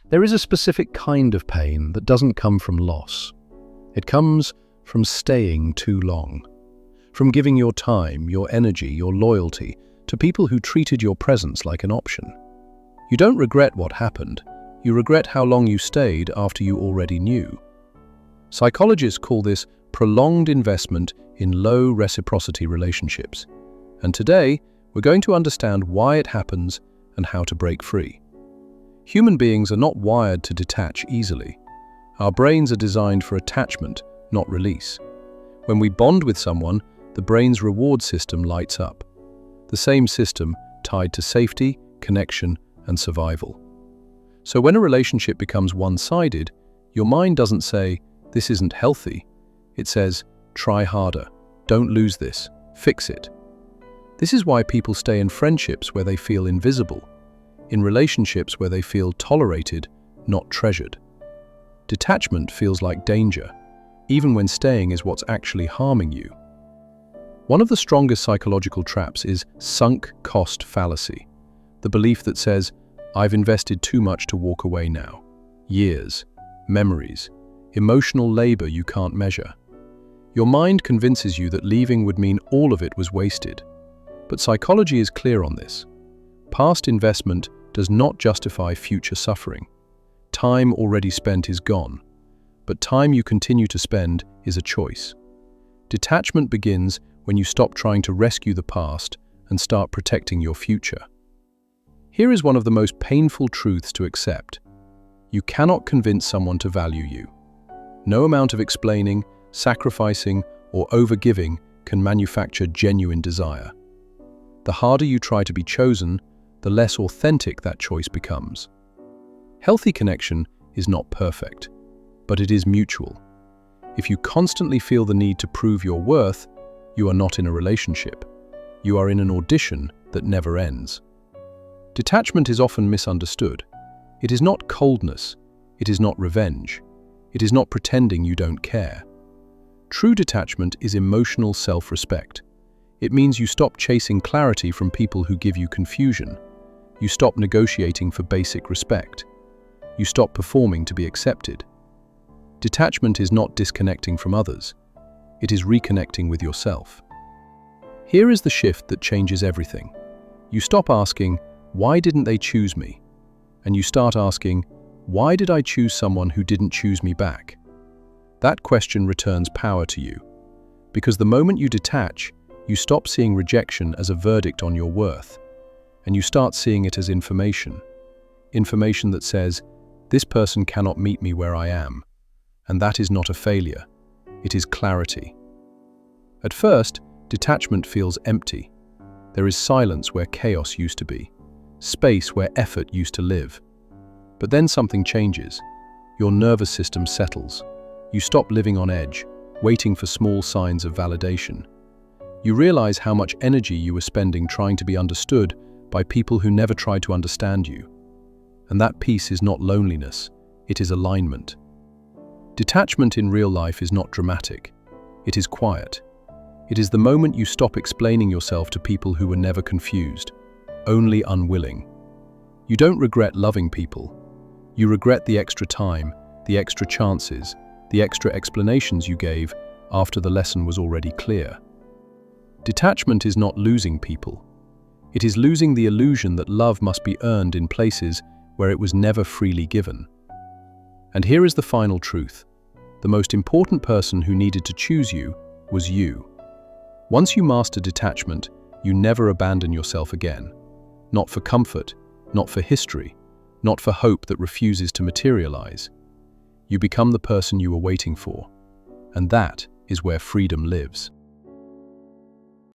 There is a specific kind of pain that doesn't come from loss. It comes from staying too long, from giving your time, your energy, your loyalty to people who treated your presence like an option. You don't regret what happened, you regret how long you stayed after you already knew. Psychologists call this prolonged investment in low reciprocity relationships. And today, we're going to understand why it happens and how to break free. Human beings are not wired to detach easily. Our brains are designed for attachment, not release. When we bond with someone, the brain's reward system lights up. The same system tied to safety, connection, and survival. So when a relationship becomes one-sided, your mind doesn't say, "This isn't healthy." It says, "Try harder. Don't lose this. Fix it." This is why people stay in friendships where they feel invisible, in relationships where they feel tolerated, not treasured. Detachment feels like danger, even when staying is what's actually harming you. One of the strongest psychological traps is sunk cost fallacy, the belief that says, "I've invested too much to walk away now." Years, memories, emotional labor you can't measure. Your mind convinces you that leaving would mean all of it was wasted. But psychology is clear on this. Past investment does not justify future suffering. Time already spent is gone, but time you continue to spend is a choice. Detachment begins when you stop trying to rescue the past and start protecting your future. Here is one of the most painful truths to accept. You cannot convince someone to value you. No amount of explaining, sacrificing, or overgiving can manufacture genuine desire. The harder you try to be chosen, the less authentic that choice becomes. Healthy connection is not perfect, but it is mutual. If you constantly feel the need to prove your worth, you are not in a relationship. You are in an audition that never ends. Detachment is often misunderstood. It is not coldness. It is not revenge. It is not pretending you don't care. True detachment is emotional self-respect. It means you stop chasing clarity from people who give you confusion. You stop negotiating for basic respect. You stop performing to be accepted. Detachment is not disconnecting from others. It is reconnecting with yourself. Here is the shift that changes everything. You stop asking, "Why didn't they choose me?" And you start asking, "Why did I choose someone who didn't choose me back?" That question returns power to you. Because the moment you detach, you stop seeing rejection as a verdict on your worth, and you start seeing it as information. Information that says, "This person cannot meet me where I am." And that is not a failure. It is clarity. At first, detachment feels empty. There is silence where chaos used to be, space where effort used to live. But then something changes. Your nervous system settles. You stop living on edge, waiting for small signs of validation. You realize how much energy you were spending trying to be understood by people who never tried to understand you. And that peace is not loneliness, it is alignment. Detachment in real life is not dramatic. It is quiet. It is the moment you stop explaining yourself to people who were never confused, only unwilling. You don't regret loving people. You regret the extra time, the extra chances, the extra explanations you gave after the lesson was already clear. Detachment is not losing people. It is losing the illusion that love must be earned in places where it was never freely given. And here is the final truth. The most important person who needed to choose you was you. Once you master detachment, you never abandon yourself again. Not for comfort, not for history, not for hope that refuses to materialize. You become the person you were waiting for. And that is where freedom lives.